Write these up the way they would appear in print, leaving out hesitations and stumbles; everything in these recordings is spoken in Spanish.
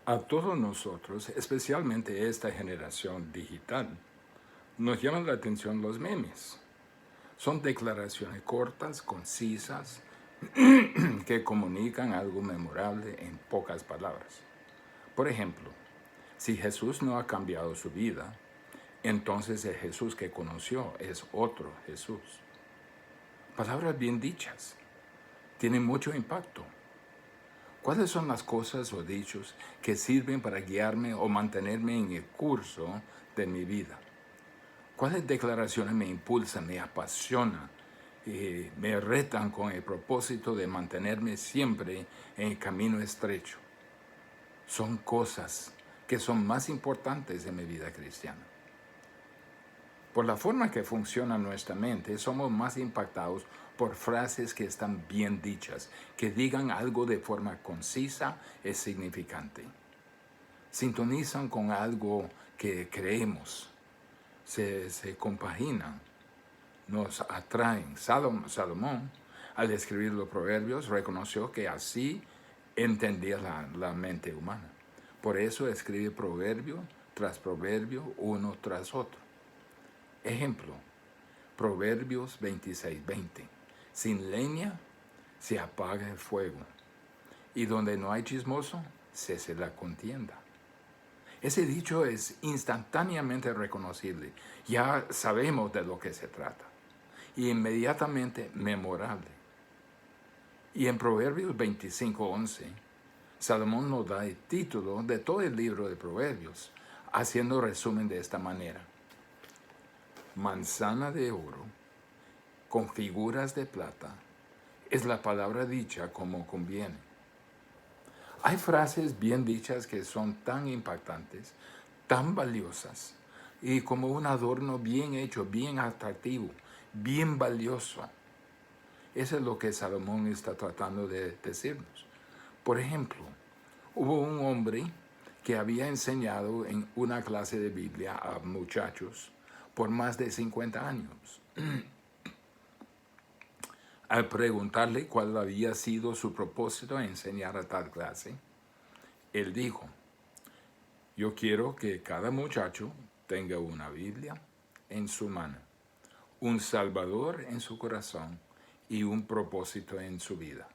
A todos nosotros, especialmente esta generación digital, nos llaman la atención los memes. Son declaraciones cortas, concisas, que comunican algo memorable en pocas palabras. Por ejemplo, si Jesús no ha cambiado su vida, entonces el Jesús que conoció es otro Jesús. Palabras bien dichas tienen mucho impacto. ¿Cuáles son las cosas o dichos que sirven para guiarme o mantenerme en el curso de mi vida? ¿Cuáles declaraciones me impulsan, me apasionan, me retan con el propósito de mantenerme siempre en el camino estrecho? Son cosas que son más importantes en mi vida cristiana. Por la forma que funciona nuestra mente, somos más impactados por frases que están bien dichas, que digan algo de forma concisa y significante. Sintonizan con algo que creemos, se compaginan, nos atraen. Salomón, al escribir los proverbios, reconoció que así entendía la mente humana. Por eso escribe proverbio tras proverbio, uno tras otro. Ejemplo, Proverbios 26:20. Sin leña se apaga el fuego, y donde no hay chismoso, cese la contienda. Ese dicho es instantáneamente reconocible. Ya sabemos de lo que se trata. Y inmediatamente memorable. Y en Proverbios 25:11, Salomón nos da el título de todo el libro de Proverbios, haciendo resumen de esta manera. Manzana de oro con figuras de plata es la palabra dicha como conviene. Hay frases bien dichas que son tan impactantes, tan valiosas, y como un adorno bien hecho, bien atractivo, bien valioso. Eso es lo que Salomón está tratando de decirnos. Por ejemplo, hubo un hombre que había enseñado en una clase de Biblia a muchachos por más de 50 años. Al preguntarle cuál había sido su propósito en enseñar a tal clase, él dijo, yo quiero que cada muchacho tenga una Biblia en su mano, un Salvador en su corazón y un propósito en su vida.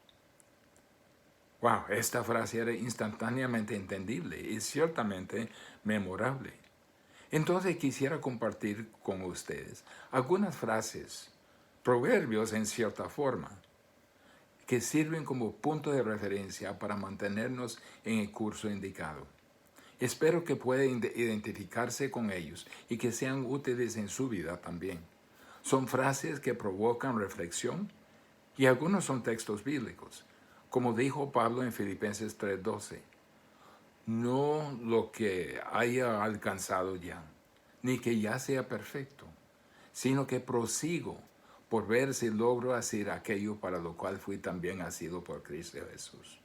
Wow, esta frase era instantáneamente entendible y ciertamente memorable. Entonces quisiera compartir con ustedes algunas frases, proverbios en cierta forma, que sirven como punto de referencia para mantenernos en el curso indicado. Espero que puedan identificarse con ellos y que sean útiles en su vida también. Son frases que provocan reflexión y algunos son textos bíblicos. Como dijo Pablo en Filipenses 3:12, no lo que haya alcanzado ya, ni que ya sea perfecto, sino que prosigo por ver si logro hacer aquello para lo cual fui también asido por Cristo Jesús.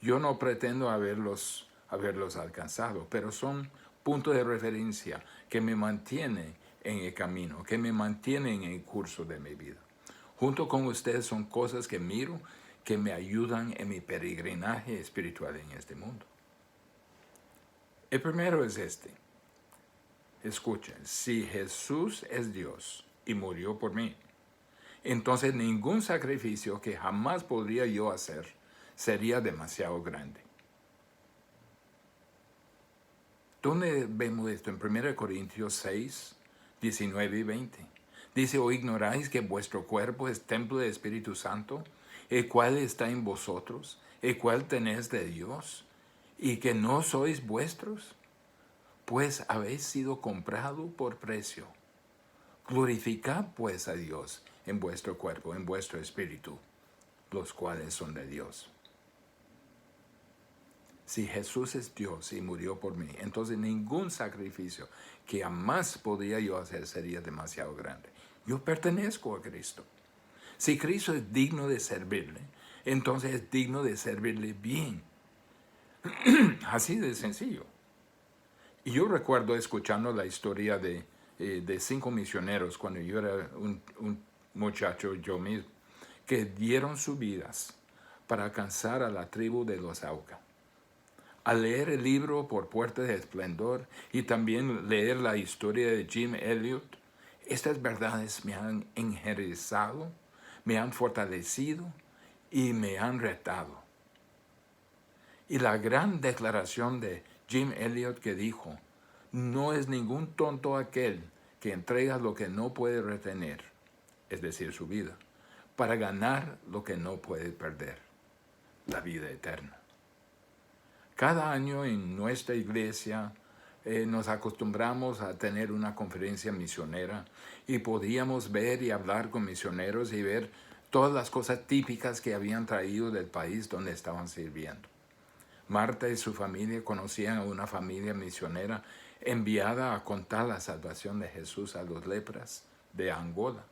Yo no pretendo haberlos alcanzado, pero son puntos de referencia que me mantienen en el camino, que me mantienen en el curso de mi vida. Junto con ustedes son cosas que miro, que me ayudan en mi peregrinaje espiritual en este mundo. El primero es este. Escuchen, si Jesús es Dios y murió por mí, entonces ningún sacrificio que jamás podría yo hacer sería demasiado grande. ¿Dónde vemos esto? En 1 Corintios 6, 19 y 20. Dice, ¿o ignoráis que vuestro cuerpo es templo del Espíritu Santo, el cual está en vosotros, el cual tenéis de Dios, y que no sois vuestros? Pues habéis sido comprado por precio. Glorificad pues a Dios en vuestro cuerpo, en vuestro espíritu, los cuales son de Dios. Si Jesús es Dios y murió por mí, entonces ningún sacrificio que jamás podría yo hacer sería demasiado grande. Yo pertenezco a Cristo. Si Cristo es digno de servirle, entonces es digno de servirle bien. Así de sencillo. Y yo recuerdo escuchando la historia de 5 misioneros cuando yo era un muchacho yo mismo, que dieron sus vidas para alcanzar a la tribu de los Auca. Al leer el libro Por Puerta de Esplendor y también leer la historia de Jim Elliot, estas verdades me han enjerezado, me han fortalecido y me han retado. Y la gran declaración de Jim Elliot que dijo, no es ningún tonto aquel que entrega lo que no puede retener, es decir, su vida, para ganar lo que no puede perder, la vida eterna. Cada año en nuestra iglesia nos acostumbramos a tener una conferencia misionera y podíamos ver y hablar con misioneros y ver todas las cosas típicas que habían traído del país donde estaban sirviendo. Marta y su familia conocían a una familia misionera enviada a contar la salvación de Jesús a los lepras de Angola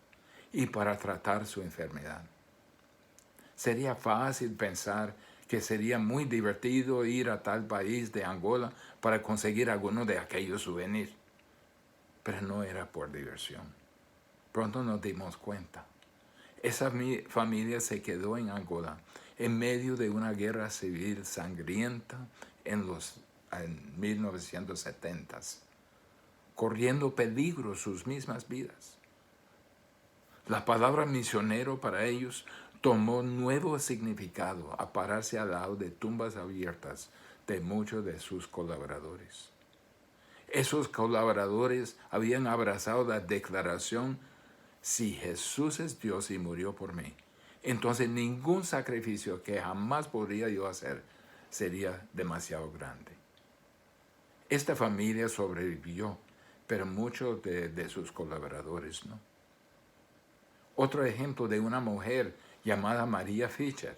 y para tratar su enfermedad. Sería fácil pensar que sería muy divertido ir a tal país de Angola para conseguir alguno de aquellos souvenirs. Pero no era por diversión. Pronto nos dimos cuenta. Esa familia se quedó en Angola en medio de una guerra civil sangrienta en 1970s, corriendo peligro sus mismas vidas. La palabra misionero para ellos tomó nuevo significado a pararse al lado de tumbas abiertas de muchos de sus colaboradores. Esos colaboradores habían abrazado la declaración, si Jesús es Dios y murió por mí, entonces ningún sacrificio que jamás podría yo hacer sería demasiado grande. Esta familia sobrevivió, pero muchos de sus colaboradores no. Otro ejemplo de una mujer llamada María Fischer,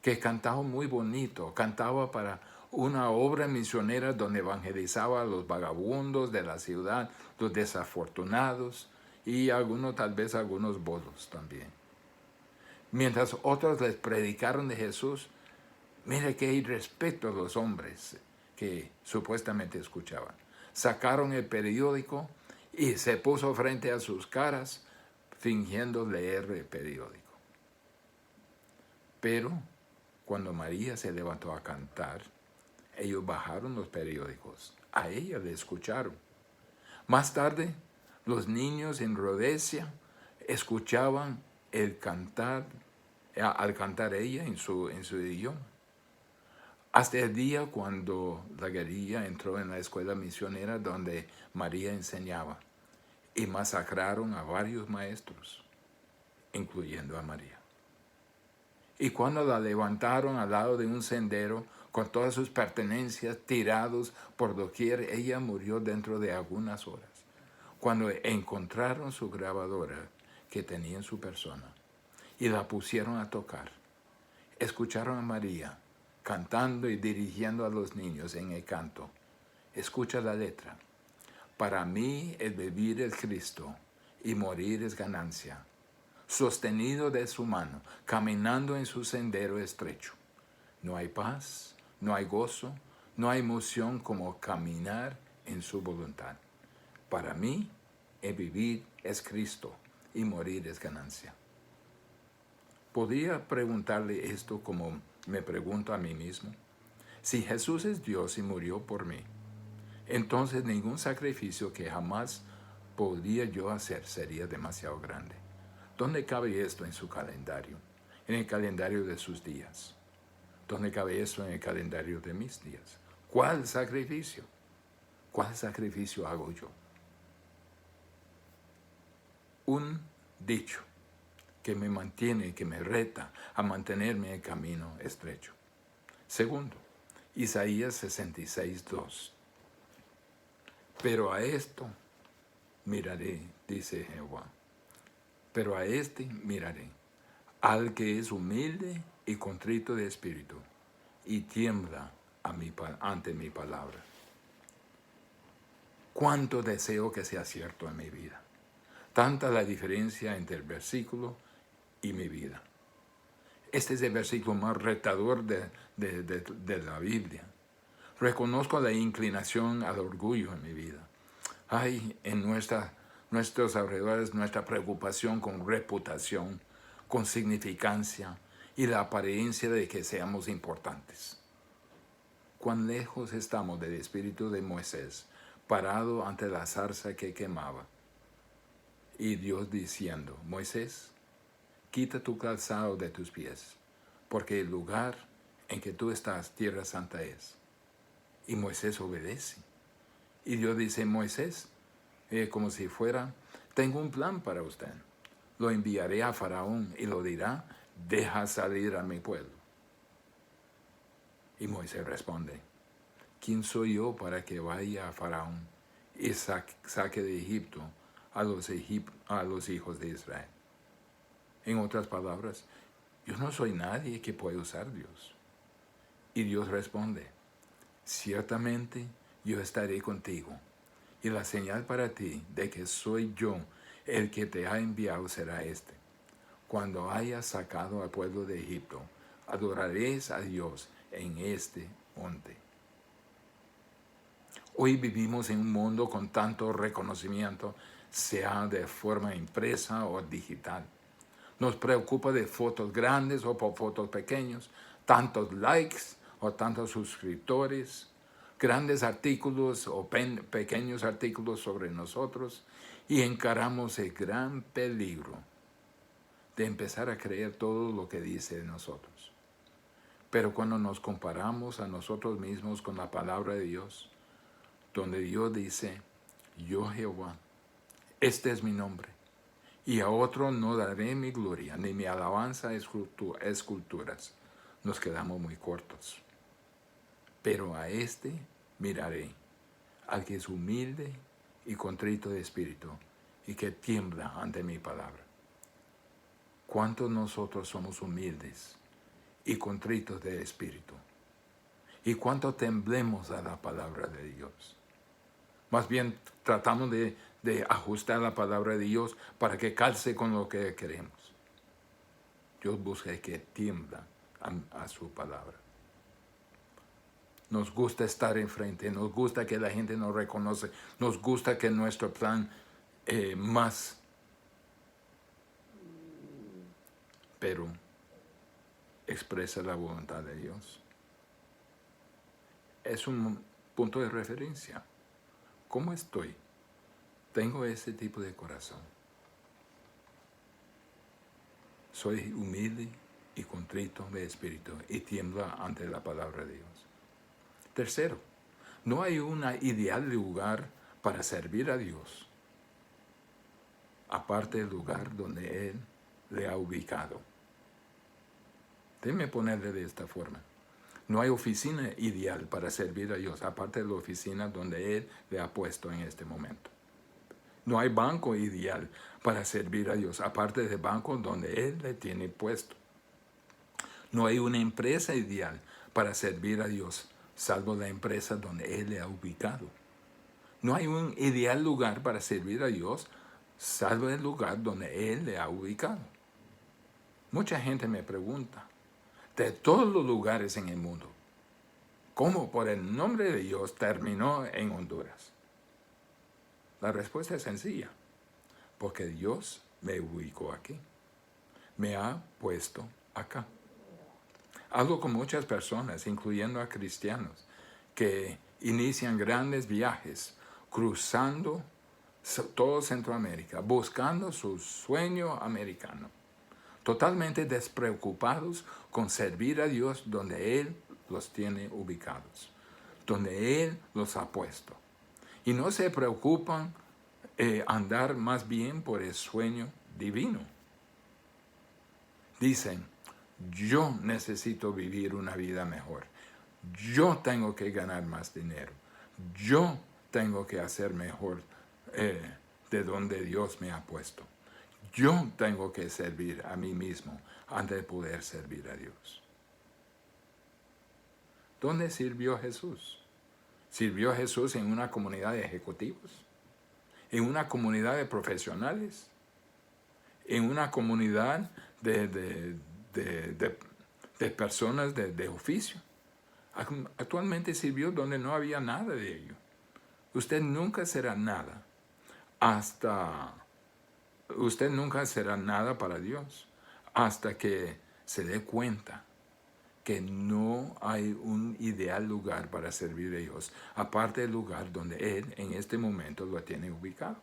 que cantaba muy bonito, cantaba para una obra misionera donde evangelizaba a los vagabundos de la ciudad, los desafortunados y tal vez algunos bolos también. Mientras otros les predicaron de Jesús, mire qué irrespeto a los hombres que supuestamente escuchaban. Sacaron el periódico y se puso frente a sus caras fingiendo leer el periódico. Pero cuando María se levantó a cantar, ellos bajaron los periódicos. A ella le escucharon. Más tarde, los niños en Rhodesia escuchaban al cantar ella en su idioma. Hasta el día cuando la guerrilla entró en la escuela misionera donde María enseñaba y masacraron a varios maestros, incluyendo a María. Y cuando la levantaron al lado de un sendero con todas sus pertenencias tirados por doquier, ella murió dentro de algunas horas. Cuando encontraron su grabadora que tenía en su persona y la pusieron a tocar, escucharon a María cantando y dirigiendo a los niños en el canto. Escucha la letra. Para mí el vivir es Cristo y morir es ganancia. Sostenido de su mano, caminando en su sendero estrecho. No hay paz, no hay gozo, no hay emoción como caminar en su voluntad. Para mí, el vivir es Cristo y morir es ganancia. Podría preguntarle esto como me pregunto a mí mismo. Si Jesús es Dios y murió por mí, entonces ningún sacrificio que jamás podría yo hacer sería demasiado grande. ¿Dónde cabe esto en su calendario? En el calendario de sus días. ¿Dónde cabe esto en el calendario de mis días? ¿Cuál sacrificio? ¿Cuál sacrificio hago yo? Un dicho que me mantiene, que me reta a mantenerme en el camino estrecho. Segundo, Isaías 66:2. Pero a esto miraré, dice Jehová. Pero a este miraré, al que es humilde y contrito de espíritu, y tiembla ante mi palabra. Cuánto deseo que sea cierto en mi vida. Tanta la diferencia entre el versículo y mi vida. Este es el versículo más retador de la Biblia. Reconozco la inclinación al orgullo en mi vida. Hay en nuestros alrededores nuestra preocupación con reputación, con significancia y la apariencia de que seamos importantes. cuán lejos estamos del espíritu de Moisés, parado ante la zarza que quemaba. Y Dios diciendo, Moisés, quita tu calzado de tus pies, porque el lugar en que tú estás, tierra santa es. Y Moisés obedece. Y Dios dice, Moisés, como si fuera, tengo un plan para usted. Lo enviaré a Faraón y lo dirá, deja salir a mi pueblo. Y Moisés responde, ¿quién soy yo para que vaya a Faraón y saque de Egipto a los hijos de Israel? En otras palabras, yo no soy nadie que pueda usar Dios. Y Dios responde, ciertamente yo estaré contigo, y la señal para ti de que soy yo el que te ha enviado será este. Cuando hayas sacado al pueblo de Egipto, adoraréis a Dios en este monte. Hoy vivimos en un mundo con tanto reconocimiento, sea de forma impresa o digital. Nos preocupa de fotos grandes o por fotos pequeños, tantos likes o tantos suscriptores, grandes artículos o pequeños artículos sobre nosotros, y encaramos el gran peligro de empezar a creer todo lo que dice de nosotros. Pero cuando nos comparamos a nosotros mismos con la palabra de Dios, donde Dios dice, yo Jehová, este es mi nombre, y a otro no daré mi gloria, ni mi alabanza a esculturas, nos quedamos muy cortos. Pero a este miraré, al que es humilde y contrito de espíritu, y que tiembla ante mi palabra. ¿Cuántos nosotros somos humildes y contritos de espíritu? ¿Y cuánto temblemos a la palabra de Dios? Más bien tratamos de ajustar la palabra de Dios para que calce con lo que queremos. Dios busca que tiembla a su palabra. Nos gusta estar enfrente, nos gusta que la gente nos reconoce, nos gusta que nuestro plan más, pero expresa la voluntad de Dios. Es un punto de referencia. ¿Cómo estoy? Tengo ese tipo de corazón. Soy humilde y contrito de espíritu y tiembla ante la palabra de Dios. Tercero, no hay un ideal lugar para servir a Dios, aparte del lugar donde Él le ha ubicado. Déjeme ponerle de esta forma. No hay oficina ideal para servir a Dios, aparte de la oficina donde Él le ha puesto en este momento. No hay banco ideal para servir a Dios, aparte del banco donde Él le tiene puesto. No hay una empresa ideal para servir a Dios, salvo la empresa donde Él le ha ubicado. No hay un ideal lugar para servir a Dios, salvo el lugar donde Él le ha ubicado. Mucha gente me pregunta, de todos los lugares en el mundo, ¿cómo por el nombre de Dios terminó en Honduras? La respuesta es sencilla, porque Dios me ubicó aquí, me ha puesto acá. Hablo con muchas personas, incluyendo a cristianos, que inician grandes viajes, cruzando todo Centroamérica, buscando su sueño americano, totalmente despreocupados con servir a Dios donde Él los tiene ubicados, donde Él los ha puesto. Y no se preocupan andar más bien por el sueño divino. Dicen, yo necesito vivir una vida mejor. Yo tengo que ganar más dinero. Yo tengo que hacer mejor de donde Dios me ha puesto. Yo tengo que servir a mí mismo antes de poder servir a Dios. ¿Dónde sirvió Jesús? ¿Sirvió Jesús en una comunidad de ejecutivos? ¿En una comunidad de profesionales? ¿En una comunidad de personas de oficio? Actualmente sirvió donde no había nada de ello. Usted nunca será nada para Dios hasta que se dé cuenta que no hay un ideal lugar para servir a Dios, aparte del lugar donde Él en este momento lo tiene ubicado.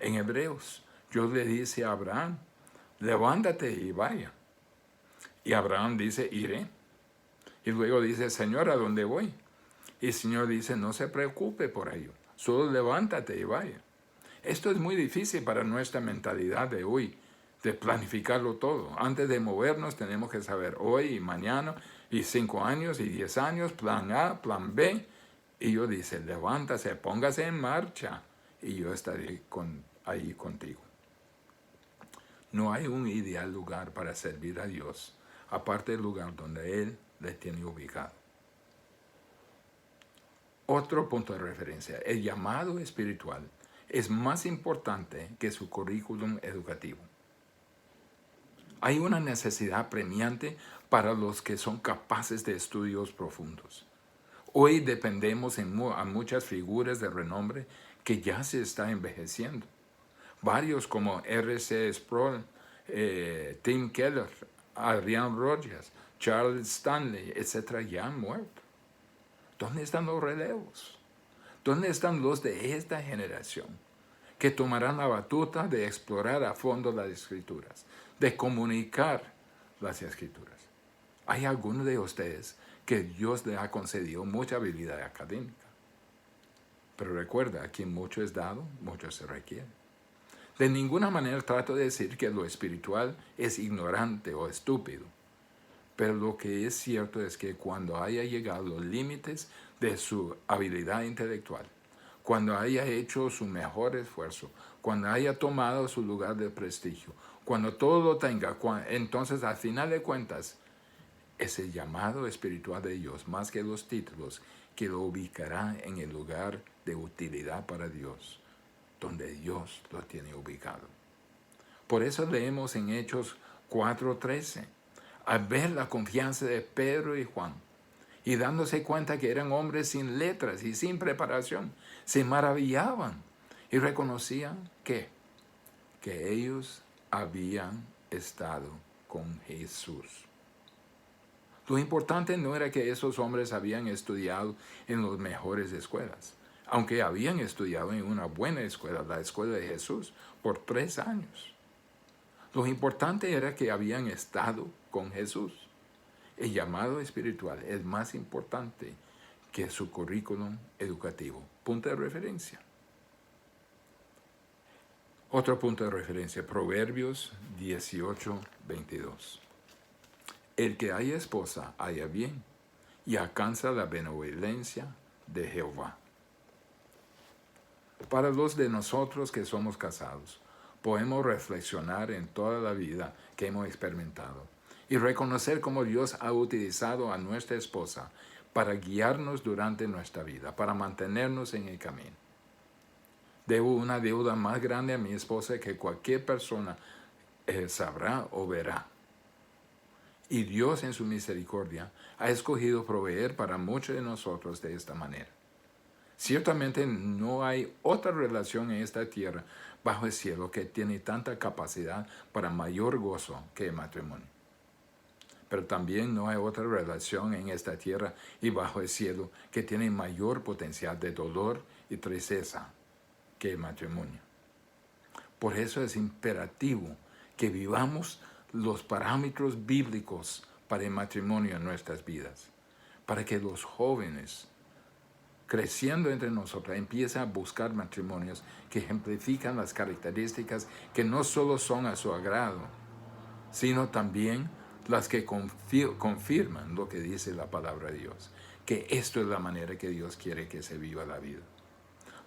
En Hebreos, Dios le dice a Abraham, levántate y vaya. Y Abraham dice, iré. Y luego dice, Señor, ¿a dónde voy? Y el Señor dice, no se preocupe por ello, solo levántate y vaya. Esto es muy difícil para nuestra mentalidad de hoy, de planificarlo todo. Antes de movernos tenemos que saber hoy y mañana, y 5 años y 10 años, plan A, plan B. Y yo dice, levántase, póngase en marcha, y yo estaré ahí contigo. No hay un ideal lugar para servir a Dios, aparte del lugar donde Él le tiene ubicado. Otro punto de referencia, el llamado espiritual es más importante que su currículum educativo. Hay una necesidad premiante para los que son capaces de estudios profundos. Hoy dependemos a muchas figuras de renombre que ya se está envejeciendo. Varios como R.C. Sproul, Tim Keller, Adrian Rogers, Charles Stanley, etc. ya han muerto. ¿Dónde están los relevos? ¿Dónde están los de esta generación que tomarán la batuta de explorar a fondo las Escrituras, de comunicar las Escrituras? Hay algunos de ustedes que Dios le ha concedido mucha habilidad académica. Pero recuerda, a quien mucho es dado, mucho se requiere. De ninguna manera trato de decir que lo espiritual es ignorante o estúpido. Pero lo que es cierto es que cuando haya llegado a los límites de su habilidad intelectual, cuando haya hecho su mejor esfuerzo, cuando haya tomado su lugar de prestigio, cuando todo lo tenga, entonces al final de cuentas, ese llamado espiritual de Dios, más que los títulos, que lo ubicará en el lugar de utilidad para Dios, donde Dios lo tiene ubicado. Por eso leemos en Hechos 4:13, al ver la confianza de Pedro y Juan, y dándose cuenta que eran hombres sin letras y sin preparación, se maravillaban y reconocían que ellos habían estado con Jesús. Lo importante no era que esos hombres habían estudiado en las mejores escuelas, aunque habían estudiado en una buena escuela, la escuela de Jesús, por 3 años. Lo importante era que habían estado con Jesús. El llamado espiritual es más importante que su currículum educativo. Punto de referencia. Otro punto de referencia, Proverbios 18:22. El que haya esposa, haya bien, y alcanza la benevolencia de Jehová. Para los de nosotros que somos casados, podemos reflexionar en toda la vida que hemos experimentado y reconocer cómo Dios ha utilizado a nuestra esposa para guiarnos durante nuestra vida, para mantenernos en el camino. Debo una deuda más grande a mi esposa que cualquier persona sabrá o verá. Y Dios en su misericordia ha escogido proveer para muchos de nosotros de esta manera. Ciertamente no hay otra relación en esta tierra bajo el cielo que tiene tanta capacidad para mayor gozo que el matrimonio. Pero también no hay otra relación en esta tierra y bajo el cielo que tiene mayor potencial de dolor y tristeza que el matrimonio. Por eso es imperativo que vivamos los parámetros bíblicos para el matrimonio en nuestras vidas, para que los jóvenes, creciendo entre nosotros, empiecen a buscar matrimonios que ejemplifican las características que no solo son a su agrado, sino también las que confirman lo que dice la palabra de Dios, que esto es la manera que Dios quiere que se viva la vida.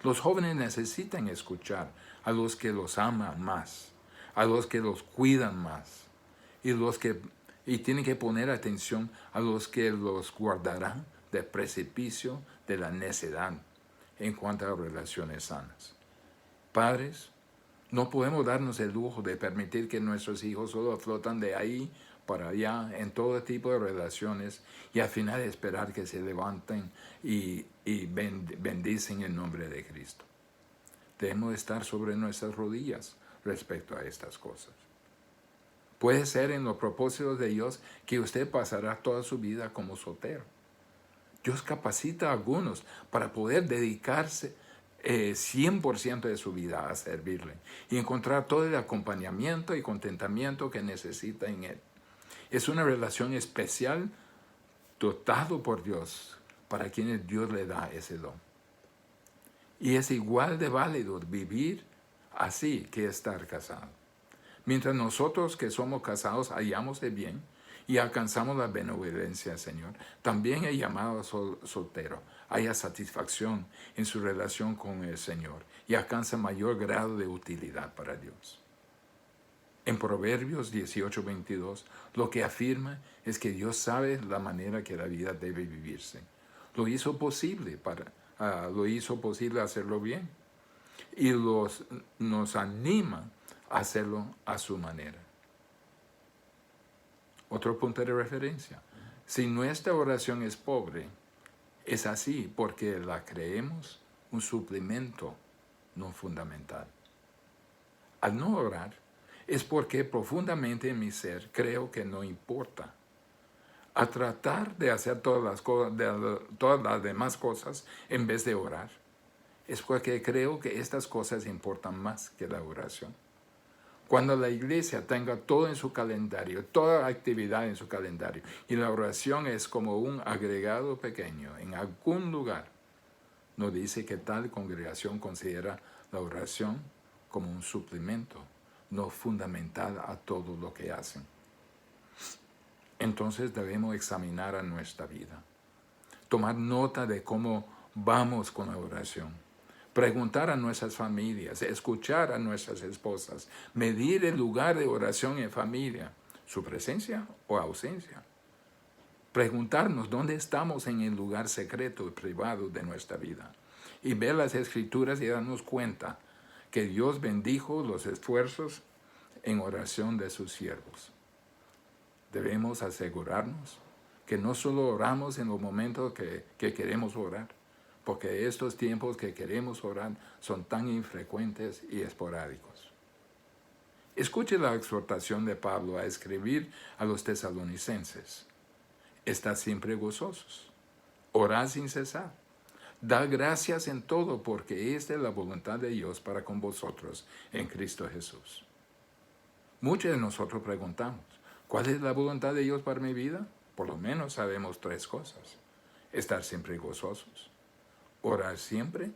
Los jóvenes necesitan escuchar a los que los aman más, a los que los cuidan más, y tienen que poner atención a los que los guardarán del precipicio de la necedad en cuanto a relaciones sanas. Padres, no podemos darnos el lujo de permitir que nuestros hijos solo flotan de ahí para allá en todo tipo de relaciones y al final esperar que se levanten y bendicen el nombre de Cristo. Debemos estar sobre nuestras rodillas respecto a estas cosas. Puede ser en los propósitos de Dios que usted pasará toda su vida como soltero. Dios capacita a algunos para poder dedicarse 100% de su vida a servirle y encontrar todo el acompañamiento y contentamiento que necesita en Él. Es una relación especial dotado por Dios para quienes Dios le da ese don. Y es igual de válido vivir así que estar casado. Mientras nosotros que somos casados hallamos el bien y alcanzamos la benevolencia del Señor, también el llamado soltero haya satisfacción en su relación con el Señor y alcanza mayor grado de utilidad para Dios. En Proverbios 18:22, lo que afirma es que Dios sabe la manera que la vida debe vivirse. Lo hizo posible hacerlo bien y nos anima a hacerlo a su manera. Otro punto de referencia. Si nuestra oración es pobre, es así porque la creemos un suplemento, no fundamental. Al no orar, es porque profundamente en mi ser creo que no importa. A tratar de hacer todas las demás cosas en vez de orar, es porque creo que estas cosas importan más que la oración. Cuando la iglesia tenga todo en su calendario, toda actividad en su calendario, y la oración es como un agregado pequeño en algún lugar, nos dice que tal congregación considera la oración como un suplemento, no fundamental a todo lo que hacen. Entonces debemos examinar a nuestra vida, tomar nota de cómo vamos con la oración, preguntar a nuestras familias, escuchar a nuestras esposas, medir el lugar de oración en familia, su presencia o ausencia. Preguntarnos dónde estamos en el lugar secreto y privado de nuestra vida. Y ver las Escrituras y darnos cuenta que Dios bendijo los esfuerzos en oración de sus siervos. Debemos asegurarnos que no solo oramos en los momentos que queremos orar, porque estos tiempos que queremos orar son tan infrecuentes y esporádicos. Escuche la exhortación de Pablo a escribir a los tesalonicenses. Estad siempre gozosos, orad sin cesar, da gracias en todo, porque esta es la voluntad de Dios para con vosotros en Cristo Jesús. Muchos de nosotros preguntamos, ¿cuál es la voluntad de Dios para mi vida? Por lo menos sabemos 3 cosas. Estar siempre gozosos, orar siempre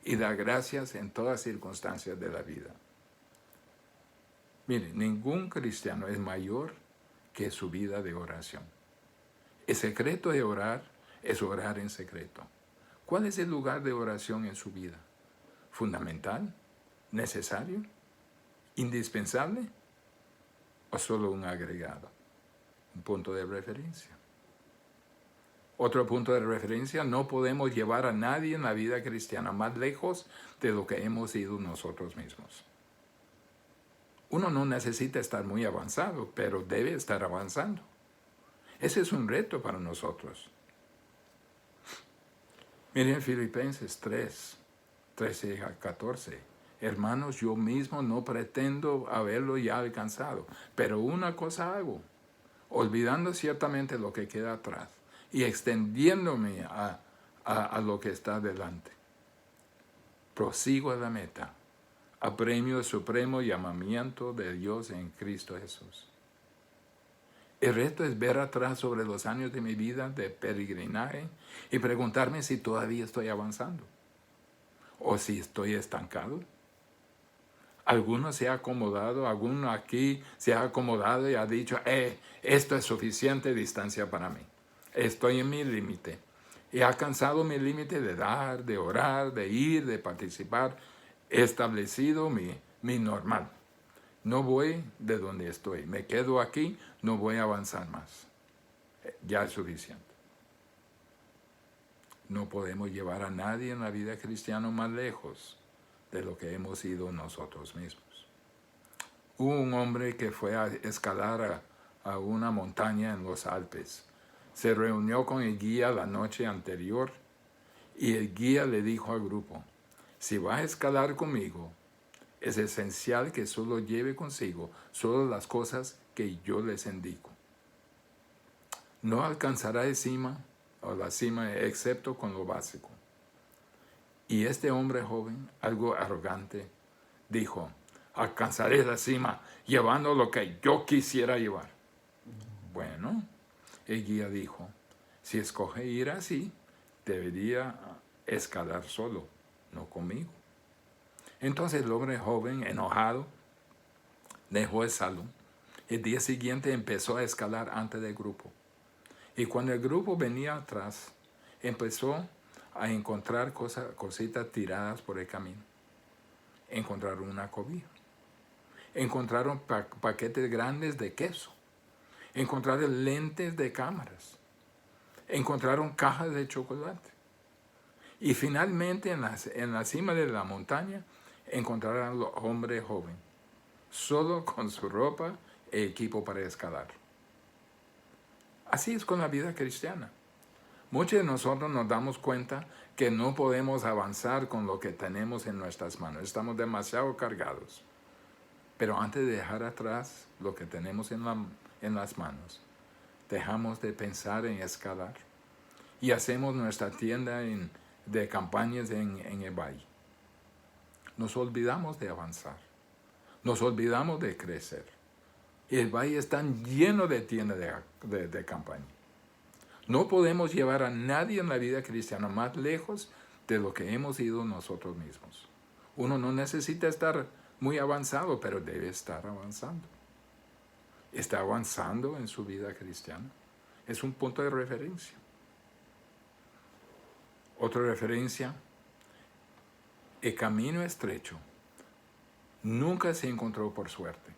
y dar gracias en todas circunstancias de la vida. Mire, ningún cristiano es mayor que su vida de oración. El secreto de orar es orar en secreto. ¿Cuál es el lugar de oración en su vida? ¿Fundamental? ¿Necesario? ¿Indispensable? ¿O solo un agregado? Un punto de referencia. Otro punto de referencia, no podemos llevar a nadie en la vida cristiana más lejos de lo que hemos ido nosotros mismos. Uno no necesita estar muy avanzado, pero debe estar avanzando. Ese es un reto para nosotros. Miren Filipenses 3, 13 a 14. Hermanos, yo mismo no pretendo haberlo ya alcanzado, pero una cosa hago, olvidando ciertamente lo que queda atrás y extendiéndome a lo que está delante. Prosigo a la meta, a premio del supremo llamamiento de Dios en Cristo Jesús. El reto es ver atrás sobre los años de mi vida de peregrinaje y preguntarme si todavía estoy avanzando o si estoy estancado. Alguno se ha acomodado, alguno aquí se ha acomodado y ha dicho, esto es suficiente distancia para mí. Estoy en mi límite. He alcanzado mi límite de dar, de orar, de ir, de participar. He establecido mi normal. No voy de donde estoy. Me quedo aquí, no voy a avanzar más. Ya es suficiente. No podemos llevar a nadie en la vida cristiana más lejos de lo que hemos ido nosotros mismos. Hubo un hombre que fue a escalar a una montaña en los Alpes. Se reunió con el guía la noche anterior y el guía le dijo al grupo, si vas a escalar conmigo, es esencial que solo lleve consigo solo las cosas que yo les indico. No alcanzará la cima excepto con lo básico. Y este hombre joven, algo arrogante, dijo, alcanzaré la cima llevando lo que yo quisiera llevar. Bueno, el guía dijo, si escoge ir así, debería escalar solo, no conmigo. Entonces el hombre joven, enojado, dejó el salón. El día siguiente empezó a escalar antes del grupo. Y cuando el grupo venía atrás, empezó a encontrar cositas tiradas por el camino. Encontraron una cobija. Encontraron paquetes grandes de queso. Encontraron lentes de cámaras. Encontraron cajas de chocolate. Y finalmente en la cima de la montaña encontraron al hombre joven, solo con su ropa e equipo para escalar. Así es con la vida cristiana. Muchos de nosotros nos damos cuenta que no podemos avanzar con lo que tenemos en nuestras manos. Estamos demasiado cargados. Pero antes de dejar atrás lo que tenemos en las manos, dejamos de pensar en escalar y hacemos nuestra tienda de campañas en el valle. Nos olvidamos de avanzar. Nos olvidamos de crecer. Y el valle está lleno de tiendas de campaña. No podemos llevar a nadie en la vida cristiana más lejos de lo que hemos ido nosotros mismos. Uno no necesita estar muy avanzado, pero debe estar avanzando. ¿Está avanzando en su vida cristiana? Es un punto de referencia. Otra referencia, el camino estrecho nunca se encontró por suerte.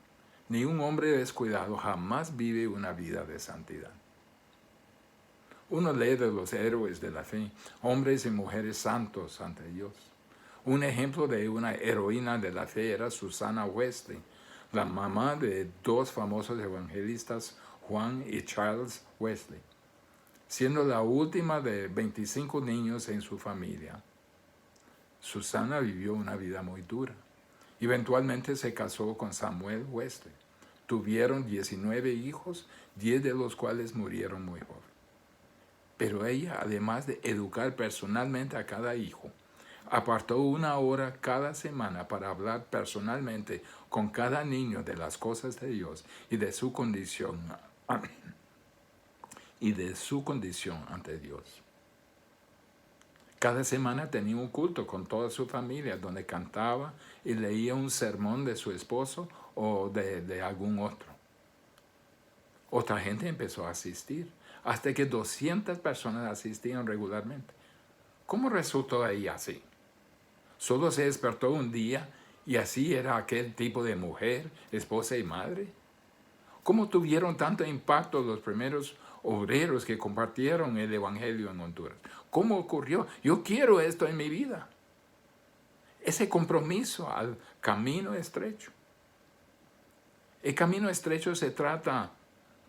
Ni un hombre descuidado jamás vive una vida de santidad. Uno lee de los héroes de la fe, hombres y mujeres santos ante Dios. Un ejemplo de una heroína de la fe era Susana Wesley, la mamá de dos famosos evangelistas, Juan y Charles Wesley, siendo la última de 25 niños en su familia. Susana vivió una vida muy dura. Eventualmente se casó con Samuel Wesley. Tuvieron 19 hijos, 10 de los cuales murieron muy jóvenes. Pero ella, además de educar personalmente a cada hijo, apartó una hora cada semana para hablar personalmente con cada niño de las cosas de Dios y de su condición ante Dios. Cada semana tenía un culto con toda su familia donde cantaba y leía un sermón de su esposo o de algún otro. Otra gente empezó a asistir, hasta que 200 personas asistían regularmente. ¿Cómo resultó ahí así? ¿Solo se despertó un día y así era aquel tipo de mujer, esposa y madre? ¿Cómo tuvieron tanto impacto los primeros obreros que compartieron el Evangelio en Honduras? ¿Cómo ocurrió? Yo quiero esto en mi vida. Ese compromiso al camino estrecho. El camino estrecho se trata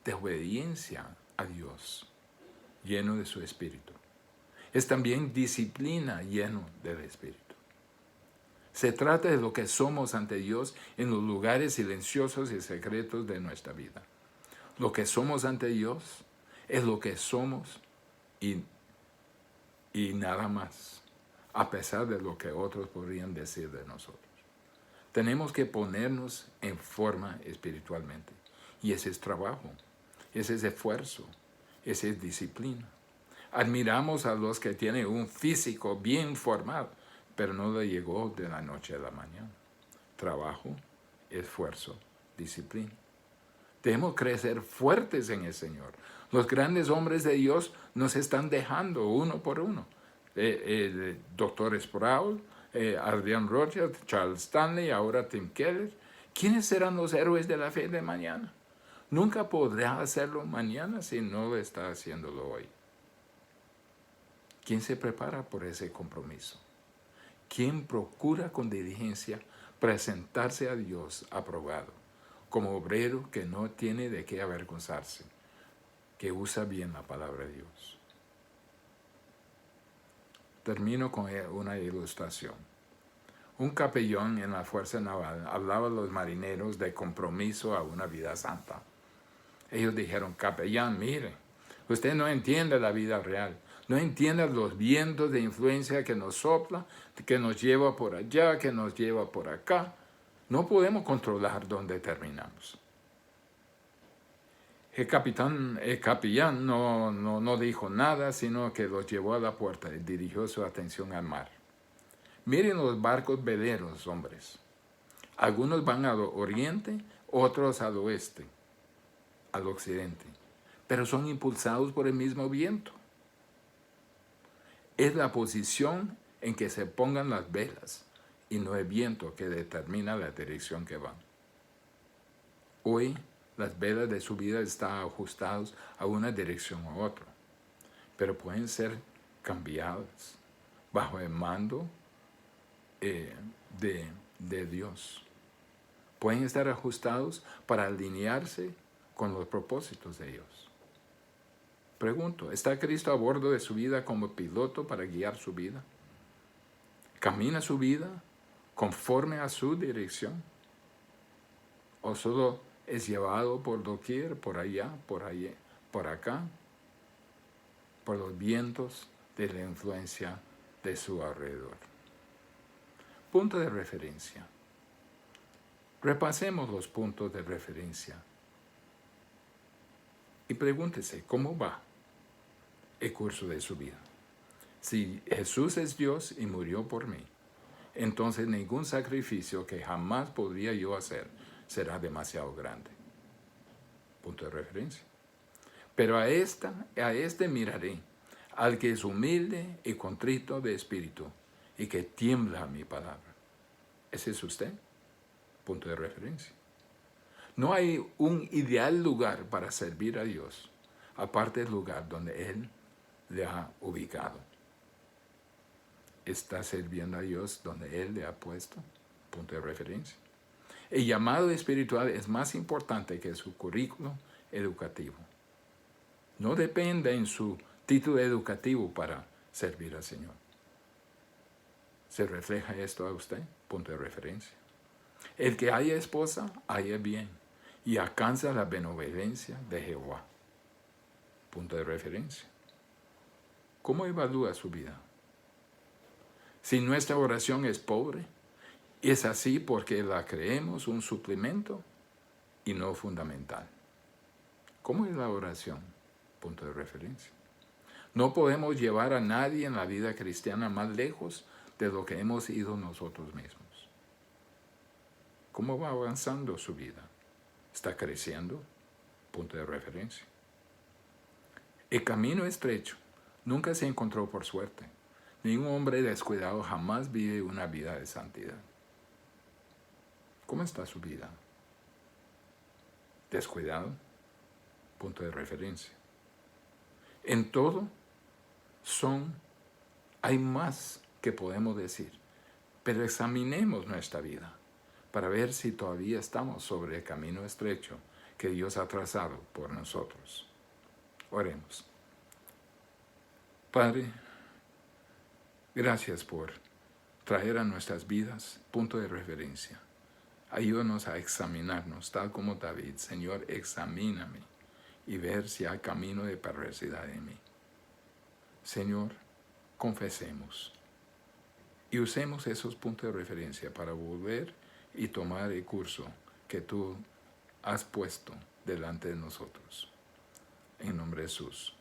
de obediencia a Dios, lleno de su Espíritu. Es también disciplina lleno del Espíritu. Se trata de lo que somos ante Dios en los lugares silenciosos y secretos de nuestra vida. Lo que somos ante Dios es lo que somos y nada más, a pesar de lo que otros podrían decir de nosotros. Tenemos que ponernos en forma espiritualmente. Y ese es trabajo, ese es esfuerzo, ese es disciplina. Admiramos a los que tienen un físico bien formado, pero no le llegó de la noche a la mañana. Trabajo, esfuerzo, disciplina. Debemos crecer fuertes en el Señor. Los grandes hombres de Dios nos están dejando uno por uno. El Dr. Sproul, Adrian Rogers, Charles Stanley, ahora Tim Keller. ¿Quiénes serán los héroes de la fe de mañana? Nunca podrá hacerlo mañana si no está haciéndolo hoy. ¿Quién se prepara por ese compromiso? ¿Quién procura con diligencia presentarse a Dios aprobado, como obrero que no tiene de qué avergonzarse, que usa bien la palabra de Dios? Termino con una ilustración. Un capellán en la Fuerza Naval hablaba a los marineros de compromiso a una vida santa. Ellos dijeron, capellán, mire, usted no entiende la vida real. No entiende los vientos de influencia que nos sopla, que nos lleva por allá, que nos lleva por acá. No podemos controlar dónde terminamos. El capellán no dijo nada, sino que los llevó a la puerta y dirigió su atención al mar. Miren los barcos veleros, hombres. Algunos van al oriente, otros al oeste, al occidente, pero son impulsados por el mismo viento. Es la posición en que se pongan las velas y no el viento que determina la dirección que van. Hoy, las velas de su vida están ajustadas a una dirección u otra, pero pueden ser cambiadas bajo el mando de Dios. Pueden estar ajustados para alinearse con los propósitos de Dios. Pregunto, ¿está Cristo a bordo de su vida como piloto para guiar su vida? ¿Camina su vida conforme a su dirección? ¿O solo es llevado por doquier, por allá, por acá, por los vientos de la influencia de su alrededor? Punto de referencia. Repasemos los puntos de referencia y pregúntese, ¿cómo va el curso de su vida? Si Jesús es Dios y murió por mí, entonces ningún sacrificio que jamás podría yo hacer será demasiado grande. Punto de referencia. Pero a este miraré, al que es humilde y contrito de espíritu y que tiembla a mi palabra. ¿Ese es usted? Punto de referencia. No hay un ideal lugar para servir a Dios, aparte del lugar donde Él le ha ubicado. ¿Está sirviendo a Dios donde Él le ha puesto? Punto de referencia. El llamado espiritual es más importante que su currículo educativo. No depende en su título educativo para servir al Señor. ¿Se refleja esto a usted? Punto de referencia. El que haya esposa, haya bien, y alcanza la benevolencia de Jehová. Punto de referencia. ¿Cómo evalúa su vida? Si nuestra oración es pobre, es así porque la creemos un suplemento y no fundamental. ¿Cómo es la oración? Punto de referencia. No podemos llevar a nadie en la vida cristiana más lejos de lo que hemos ido nosotros mismos. ¿Cómo va avanzando su vida? ¿Está creciendo? Punto de referencia. El camino estrecho nunca se encontró por suerte. Ningún hombre descuidado jamás vive una vida de santidad. ¿Cómo está su vida? ¿Descuidado? Punto de referencia. En todo hay más que podemos decir, pero examinemos nuestra vida para ver si todavía estamos sobre el camino estrecho que Dios ha trazado por nosotros. Oremos. Padre, gracias por traer a nuestras vidas punto de referencia. Ayúdanos a examinarnos, tal como David. Señor, examíname y ver si hay camino de perversidad en mí. Señor, confesemos y usemos esos puntos de referencia para volver y tomar el curso que tú has puesto delante de nosotros. En nombre de Jesús.